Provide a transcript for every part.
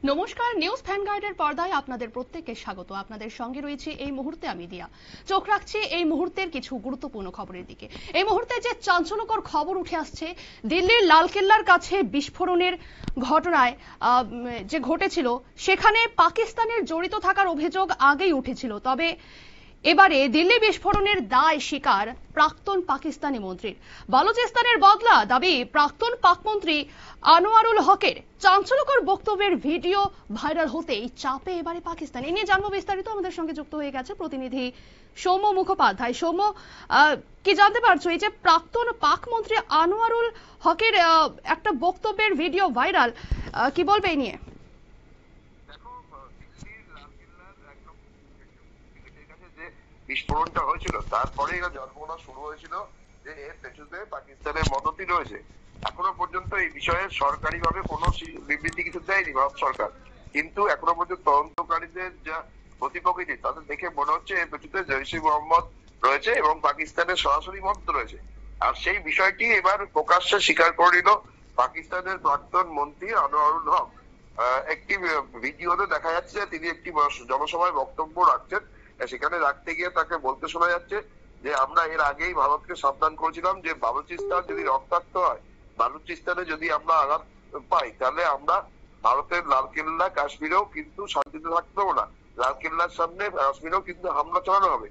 নমস্কার, নিউজ ভ্যানগার্ডের পর্দায় আপনাদের প্রত্যেককে স্বাগত। আপনাদের সঙ্গে রয়েছে এই মুহূর্তে আমি দিয়া। চোখ রাখছি এই মুহূর্তের কিছু গুরুত্বপূর্ণ খবরের দিকে। এই মুহূর্তে যে চাঞ্চল্যকর খবর উঠে আসছে, দিল্লির লালকেল্লার কাছে বিস্ফোরণের ঘটনায় যে ঘটেছিল সেখানে পাকিস্তানের জড়িত থাকার অভিযোগ আগেই উঠেছিল। তবে এবারে দিল্লি বিস্ফোরণের দায় স্বীকার প্রাক্তন পাকিস্তানি মন্ত্রীর। বালুচিস্তানের বদলা দাবি প্রাক্তন পাক মন্ত্রী আনোয়ারুল হকের। চাঞ্চল্যকর বক্তব্যের ভিডিও ভাইরাল হতেই চাপে এবারে পাকিস্তান। এ নিয়ে জানবো বিস্তারিত। আমাদের সঙ্গে যুক্ত হয়ে গেছে প্রতিনিধি সৌম্য মুখোপাধ্যায়। সৌম্য, কি জানতে পারছো এই যে প্রাক্তন পাক মন্ত্রী আনোয়ারুল হকের একটা বক্তব্যের ভিডিও ভাইরাল, কি বলবে এই নিয়ে? বিস্ফোরণটা হয়েছিল তারপরে জল্পনা শুরু হয়েছিল যে এর পেছনে পাকিস্তানের মদতই রয়েছে। এখনো পর্যন্ত এই বিষয়ে সরকারিভাবে কোনো বিবৃতি কিছু দেয়নি ভারত সরকার, কিন্তু এখনো পর্যন্ত তদন্তকারীদের যা প্রতিপক্ষী তাদের দেখে মনে হচ্ছে এর পেছনে জৈশ ই মোহাম্মদ রয়েছে এবং পাকিস্তানের সরাসরি মদত রয়েছে। আর সেই বিষয়টি এবার প্রকাশ্যে স্বীকার করে নিল পাকিস্তানের প্রাক্তন মন্ত্রী আনোয়ারুল হক। একটি ভিডিওতে দেখা যাচ্ছে তিনি একটি জনসভায় বক্তব্য রাখছেন, সেখানে রাখতে গিয়ে তাকে বলতে শোনা যাচ্ছে যে আমরা এর আগেই ভারতকে সাবধান করেছিলাম যে বালুচিস্তান যদি রক্তাক্ত হয়, বালুচিস্তানে যদি আমরা আঘাত পাই, তাহলে আমরা ভারতের লালকেল্লা কাশ্মীরেও কিন্তু শান্তিতে থাকতে পারবো না, লালকেল্লার সামনে কাশ্মীরেও কিন্তু হামলা চালানো হবে।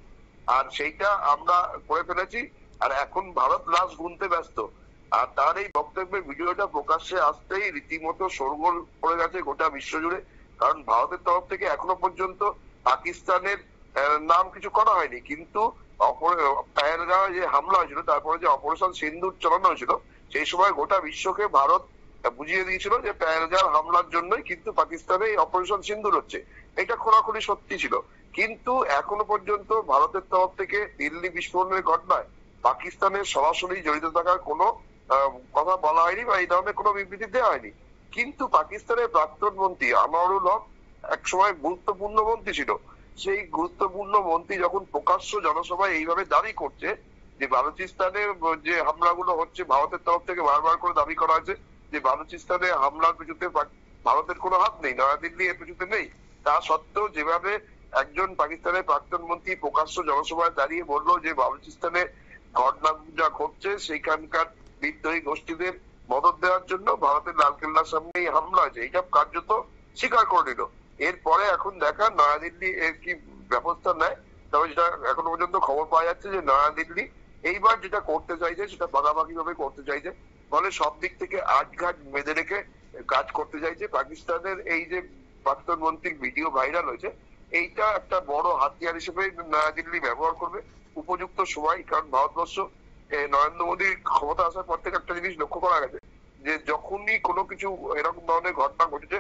আর সেইটা আমরা করে ফেলেছি, আর এখন ভারত লাশ গুনতে ব্যস্ত। আর তার এই বক্তব্যের ভিডিওটা প্রকাশ্যে আসতেই রীতিমতো শোরগোল পড়ে গেছে গোটা বিশ্ব জুড়ে। কারণ ভারতের তরফ থেকে এখনো পর্যন্ত পাকিস্তানের নাম কিছু করা হয়নি, কিন্তু পেহেলগাঁওয়ে যে হামলা হয়েছিল, তারপরে যে অপারেশন সিন্দুর চালানো হয়েছিল, সেই সময় গোটা বিশ্বকে ভারত বুঝিয়ে দিয়েছিল যে পেহেলগাঁও হামলার জন্যই কিন্তু পাকিস্তানে এই অপারেশন সিন্দুর হচ্ছে। এটা খোলাখুলি সত্যি ছিল, কিন্তু এখনো পর্যন্ত ভারতের তরফ থেকে দিল্লি বিস্ফোরণের ঘটনায় পাকিস্তানের সরাসরি জড়িত থাকার কোনো কথা বলা হয়নি বা এই ধরনের কোনো বিবৃতি দেওয়া হয়নি। কিন্তু পাকিস্তানের প্রাক্তন মন্ত্রী আনোয়ারুল হক একসময় গুরুত্বপূর্ণ মন্ত্রী ছিল। সেই গুরুত্বপূর্ণ মন্ত্রী যখন প্রকাশ্য জনসভায় এইভাবে দাবি করছে যে বালুচিস্তানে যে হামলাগুলো হচ্ছে, ভারতের তরফ থেকে বারবার করে দাবি করা হয়েছে যে বালুচিস্তানে হামলার পিছুতে ভারতের কোনো হাত নেই, নয়াদিল্লি এর পিছুতে নেই, তা সত্ত্বেও যেভাবে একজন পাকিস্তানের প্রাক্তন মন্ত্রী প্রকাশ্য জনসভায় দাঁড়িয়ে বললো যে বালুচিস্তানে ঘটনা যা ঘটছে সেইখানকার বিদ্রোহী গোষ্ঠীদের মদত দেওয়ার জন্য ভারতের লালকেল্লার সামনে হামলা হয়েছে, এইসব কার্যত স্বীকার করে নিল। এরপরে এখন দেখা নয়াদিল্লি এর কি ব্যবস্থা নেয়। তবে যেটা এখনো পর্যন্ত খবর পাওয়া যাচ্ছে যে নয়াদিল্লি এইবার যেটা করতে চাইছে সেটা বাগাবাগি ভাবে করতে চাইছে, ফলে সব দিক থেকে আটঘাট বেঁধে রেখে কাজ করতে চাইছে। পাকিস্তানের এই যে প্রাক্তন মন্ত্রীর ভিডিও ভাইরাল হয়েছে, এইটা একটা বড় হাতিয়ার হিসেবে নয়াদিল্লি ব্যবহার করবে উপযুক্ত সময়। কারণ ভারতবর্ষ নরেন্দ্র মোদীর ক্ষমতা আসার পর থেকে একটা জিনিস লক্ষ্য করা গেছে যে যখনই কোনো কিছু এরকম ধরনের ঘটনা ঘটেছে,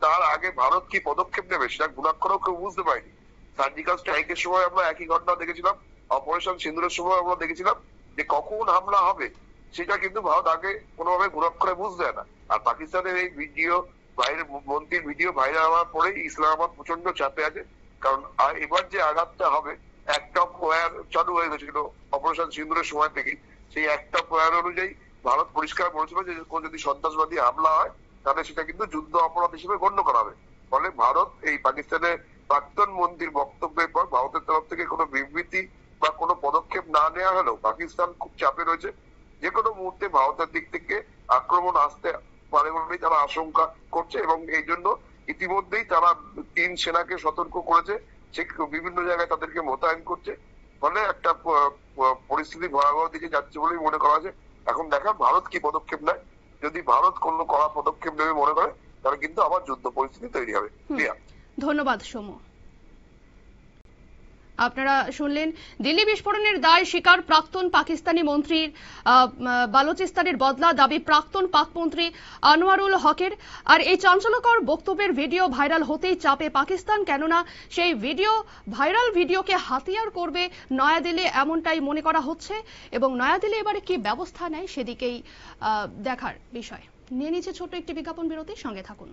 তার আগে ভারত কি পদক্ষেপ নেবে সেটা গুণাক্ষরও কেউ বুঝতে পারেনি। সার্জিক্যাল স্ট্রাইকের সময় আমরা একই ঘটনা দেখেছিলাম, অপারেশন সিন্দুরের সময় আমরা দেখেছিলাম যে কখন হামলা হবে সেটা কিন্তু ভারত আগে কোনোভাবে গুণাক্ষরে বুঝতে দেয় না। আর পাকিস্তানের এই ভিডিও মন্ত্রীর ভিডিও ভাইরাল হওয়ার পরেই ইসলামাবাদ প্রচন্ড চাপে আছে। কারণ এবার যে আঘাতটা হবে, একটা ওয়্যার চালু হয়ে গেছিল অপারেশন সিন্দুরের সময় থেকেই, সেই একটা ওয়্যার অনুযায়ী ভারত পরিষ্কার বলেছিল যে যদি সন্ত্রাসবাদী হামলা হয় তাহলে সেটা কিন্তু যুদ্ধ অপরাধ হিসেবে গণ্য করা হবে। ফলে ভারত এই পাকিস্তানের প্রাক্তন মন্ত্রীর বক্তব্যের পর ভারতের তরফ থেকে কোনো বিবৃতি বা কোনো পদক্ষেপ না নেওয়া হলেও পাকিস্তান খুব চাপে রয়েছে। যে কোনো মুহূর্তে ভারতের দিক থেকে আক্রমণ আসতে পারে বলেই তারা আশঙ্কা করছে এবং এই জন্য ইতিমধ্যেই তারা 3 সেনাকে সতর্ক করেছে, সে বিভিন্ন জায়গায় তাদেরকে মোতায়েন করছে। ফলে একটা পরিস্থিতি ভয়াবহ দিকে যাচ্ছে বলেই মনে করা হয়েছে। এখন দেখা ভারত কি পদক্ষেপ নেয়। যদি ভারত কোনো কড়া পদক্ষেপ নেবে মনে করে, তাহলে কিন্তু আবার যুদ্ধ পরিস্থিতি তৈরি হবে। ধন্যবাদ সৌম্য। আপনারা শুনলেন দিল্লি বিস্ফোরণের দায় স্বীকার প্রাক্তন পাকিস্তানি মন্ত্রীর। বালুচিস্তানের বদলা দাবি প্রাক্তন পাক মন্ত্রী আনোয়ারুল হকের। আর এই চাঞ্চল্যকর বক্তব্যের ভিডিও ভাইরাল হতেই চাপে পাকিস্তান, কেননা সেই ভাইরাল ভিডিওকে হাতিয়ার করবে নয়াদিল্লি, এমনটাই মনে করা হচ্ছে। এবং নয়াদিল্লি এবারে কি ব্যবস্থা নেয় সেদিকেই দেখার বিষয়। নিয়ে নিচ্ছে ছোট্ট একটি বিজ্ঞাপন বিরতি, সঙ্গে থাকুন।